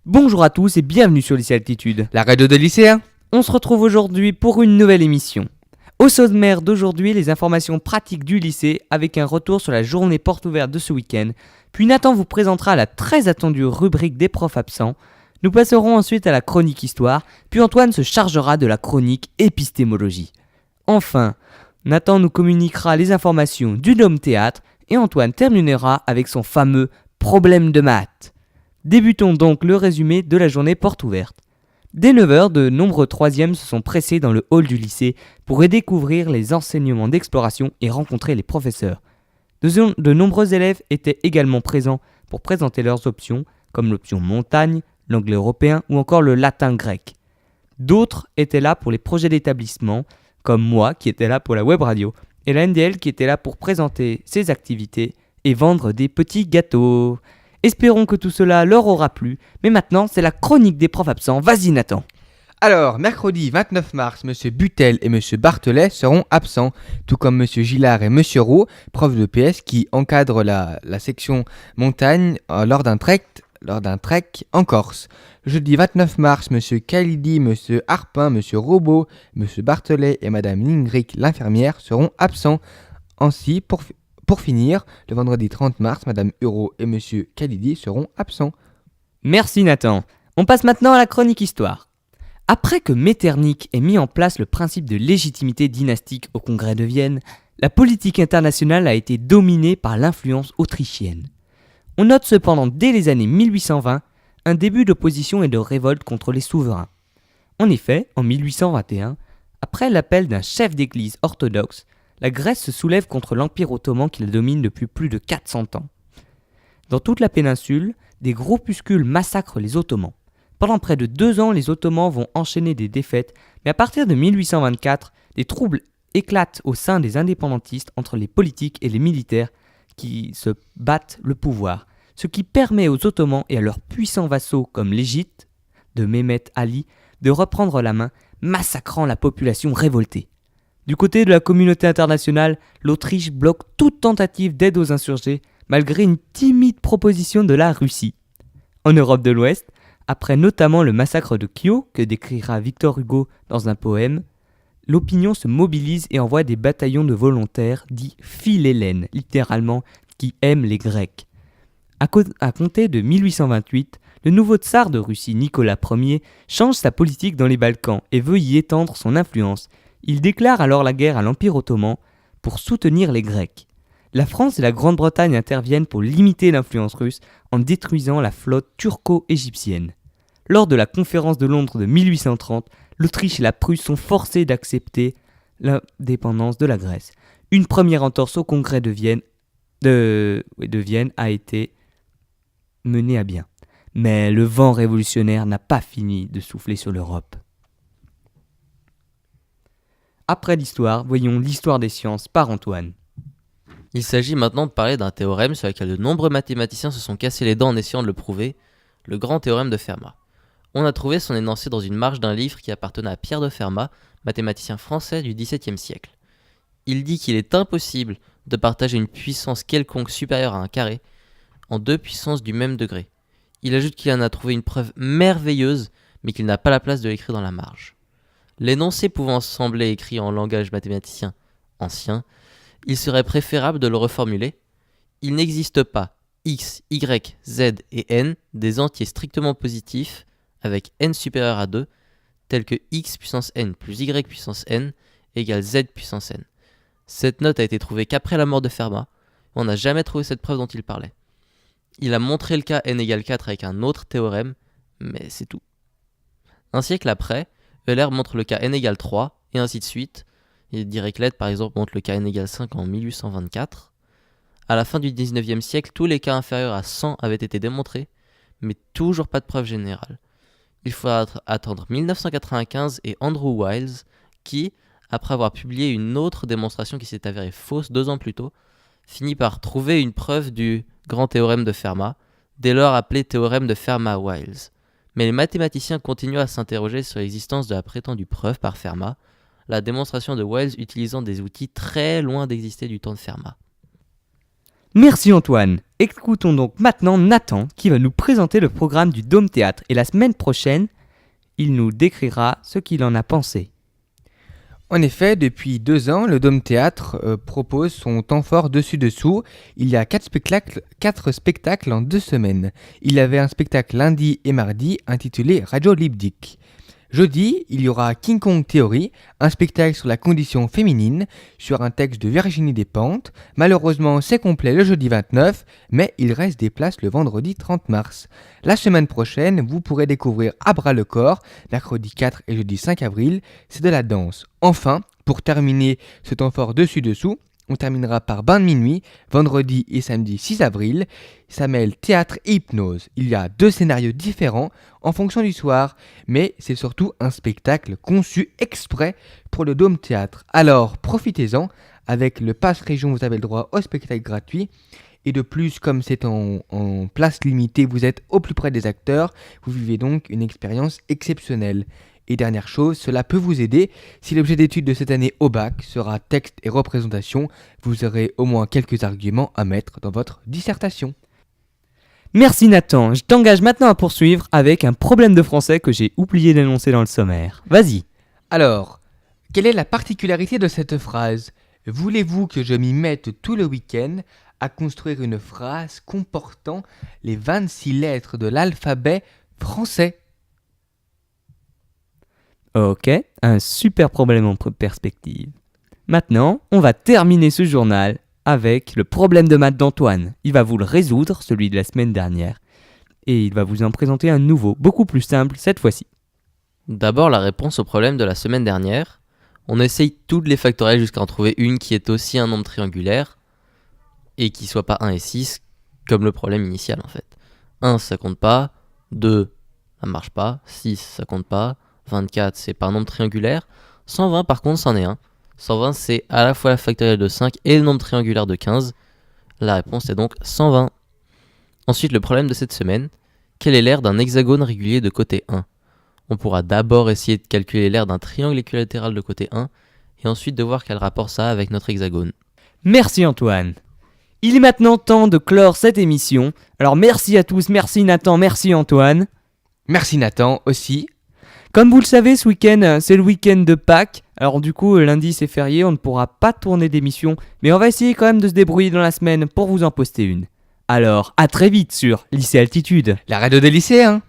Bonjour à tous et bienvenue sur Lycée Altitude. La radio de lycéen. On se retrouve aujourd'hui pour une nouvelle émission. Au sommaire d'aujourd'hui, les informations pratiques du lycée avec un retour sur la journée porte ouverte de ce week-end. Puis Nathan vous présentera la très attendue rubrique des profs absents. Nous passerons ensuite à la chronique histoire, puis Antoine se chargera de la chronique épistémologie. Enfin, Nathan nous communiquera les informations du Dôme Théâtre et Antoine terminera avec son fameux problème de maths. Débutons donc le résumé de la journée porte ouverte. Dès 9h, de nombreux troisièmes se sont pressés dans le hall du lycée pour y découvrir les enseignements d'exploration et rencontrer les professeurs. De nombreux élèves étaient également présents pour présenter leurs options, comme l'option montagne, l'anglais européen ou encore le latin grec. D'autres étaient là pour les projets d'établissement, comme moi qui étais là pour la web radio, et la NDL qui était là pour présenter ses activités et vendre des petits gâteaux. Espérons que tout cela leur aura plu, mais maintenant c'est la chronique des profs absents. Vas-y Nathan. Alors, mercredi 29 mars, M. Butel et M. Barthelet seront absents, tout comme M. Gillard et M. Roux, profs de PS qui encadrent la section montagne lors d'un trek en Corse. Jeudi 29 mars, M. Khalidi, M. Harpin, M. Robot, M. Barthelet et Mme Lingrick, l'infirmière, seront absents. Ainsi, pour finir, le vendredi 30 mars, Mme Hureau et M. Khalidi seront absents. Merci Nathan. On passe maintenant à la chronique histoire. Après que Metternich ait mis en place le principe de légitimité dynastique au Congrès de Vienne, la politique internationale a été dominée par l'influence autrichienne. On note cependant dès les années 1820 un début d'opposition et de révolte contre les souverains. En effet, en 1821, après l'appel d'un chef d'église orthodoxe, la Grèce se soulève contre l'Empire ottoman qui la domine depuis plus de 400 ans. Dans toute la péninsule, des groupuscules massacrent les Ottomans. Pendant près de 2 ans, les Ottomans vont enchaîner des défaites, mais à partir de 1824, des troubles éclatent au sein des indépendantistes entre les politiques et les militaires qui se battent le pouvoir, ce qui permet aux Ottomans et à leurs puissants vassaux comme l'Égypte, de Mehmet Ali, de reprendre la main, massacrant la population révoltée. Du côté de la communauté internationale, l'Autriche bloque toute tentative d'aide aux insurgés, malgré une timide proposition de la Russie. En Europe de l'Ouest, après notamment le massacre de Kio, que décrira Victor Hugo dans un poème, l'opinion se mobilise et envoie des bataillons de volontaires dits philhellènes, littéralement qui aiment les Grecs. À compter de 1828, le nouveau tsar de Russie, Nicolas Ier, change sa politique dans les Balkans et veut y étendre son influence. Il déclare alors la guerre à l'Empire ottoman pour soutenir les Grecs. La France et la Grande-Bretagne interviennent pour limiter l'influence russe en détruisant la flotte turco-égyptienne. Lors de la conférence de Londres de 1830, l'Autriche et la Prusse sont forcées d'accepter l'indépendance de la Grèce. Une première entorse au Congrès de Vienne a été menée à bien. Mais le vent révolutionnaire n'a pas fini de souffler sur l'Europe. Après l'histoire, voyons l'histoire des sciences par Antoine. Il s'agit maintenant de parler d'un théorème sur lequel de nombreux mathématiciens se sont cassés les dents en essayant de le prouver, le grand théorème de Fermat. On a trouvé son énoncé dans une marge d'un livre qui appartenait à Pierre de Fermat, mathématicien français du XVIIe siècle. Il dit qu'il est impossible de partager une puissance quelconque supérieure à un carré en 2 puissances du même degré. Il ajoute qu'il en a trouvé une preuve merveilleuse, mais qu'il n'a pas la place de l'écrire dans la marge. L'énoncé pouvant sembler écrit en langage mathématicien ancien, il serait préférable de le reformuler. Il n'existe pas x, y, z et n des entiers strictement positifs avec n supérieur à 2, tels que x puissance n plus y puissance n égale z puissance n. Cette note a été trouvée qu'après la mort de Fermat, et on n'a jamais trouvé cette preuve dont il parlait. Il a montré le cas n égale 4 avec un autre théorème, mais c'est tout. Un siècle après, Euler montre le cas n égale 3, et ainsi de suite. Et Dirichlet, par exemple, montre le cas n égale 5 en 1824. À la fin du 19e siècle, tous les cas inférieurs à 100 avaient été démontrés, mais toujours pas de preuve générale. Il faudra attendre 1995 et Andrew Wiles, qui, après avoir publié une autre démonstration qui s'est avérée fausse 2 ans plus tôt, finit par trouver une preuve du grand théorème de Fermat, dès lors appelé théorème de Fermat-Wiles. Mais les mathématiciens continuent à s'interroger sur l'existence de la prétendue preuve par Fermat, la démonstration de Wiles utilisant des outils très loin d'exister du temps de Fermat. Merci Antoine. Écoutons donc maintenant Nathan qui va nous présenter le programme du Dôme Théâtre et la semaine prochaine, il nous décrira ce qu'il en a pensé. En effet, depuis 2 ans, le Dôme Théâtre propose son temps fort dessus-dessous. Il y a 4 spectacles en 2 semaines. Il y avait un spectacle lundi et mardi intitulé Radio Lipdic. Jeudi, il y aura King Kong Theory, un spectacle sur la condition féminine, sur un texte de Virginie Despentes. Malheureusement, c'est complet le jeudi 29, mais il reste des places le vendredi 30 mars. La semaine prochaine, vous pourrez découvrir À bras le corps, mercredi 4 et jeudi 5 avril, c'est de la danse. Enfin, pour terminer ce temps fort dessus-dessous, on terminera par Bain de minuit, vendredi et samedi 6 avril. Ça mêle théâtre et hypnose. Il y a 2 scénarios différents en fonction du soir, mais c'est surtout un spectacle conçu exprès pour le Dôme Théâtre. Alors profitez-en, avec le Pass Région vous avez le droit au spectacle gratuit. Et de plus, comme c'est en place limitée, vous êtes au plus près des acteurs, vous vivez donc une expérience exceptionnelle. Et dernière chose, cela peut vous aider. Si l'objet d'étude de cette année au bac sera texte et représentation, vous aurez au moins quelques arguments à mettre dans votre dissertation. Merci Nathan, je t'engage maintenant à poursuivre avec un problème de français que j'ai oublié d'énoncer dans le sommaire. Vas-y. Alors, quelle est la particularité de cette phrase ? Voulez-vous que je m'y mette tout le week-end à construire une phrase comportant les 26 lettres de l'alphabet français ? Ok, un super problème en perspective. Maintenant, on va terminer ce journal avec le problème de maths d'Antoine. Il va vous le résoudre, celui de la semaine dernière. Et il va vous en présenter un nouveau, beaucoup plus simple cette fois-ci. D'abord, la réponse au problème de la semaine dernière. On essaye toutes les factorielles jusqu'à en trouver une qui est aussi un nombre triangulaire et qui soit pas 1 et 6, comme le problème initial en fait. 1, ça compte pas. 2, ça marche pas. 6, ça compte pas. 24, c'est pas un nombre triangulaire. 120, par contre, c'en est un. 120, c'est à la fois la factorielle de 5 et le nombre triangulaire de 15. La réponse est donc 120. Ensuite, le problème de cette semaine. Quel est l'aire d'un hexagone régulier de côté 1 ? On pourra d'abord essayer de calculer l'aire d'un triangle équilatéral de côté 1 et ensuite de voir quel rapport ça a avec notre hexagone. Merci Antoine. Il est maintenant temps de clore cette émission. Alors merci à tous, merci Nathan, merci Antoine. Merci Nathan aussi. Comme vous le savez, ce week-end, c'est le week-end de Pâques. Alors du coup, lundi c'est férié, on ne pourra pas tourner d'émission. Mais on va essayer quand même de se débrouiller dans la semaine pour vous en poster une. Alors, à très vite sur Lycée Altitude. La radio des lycéens.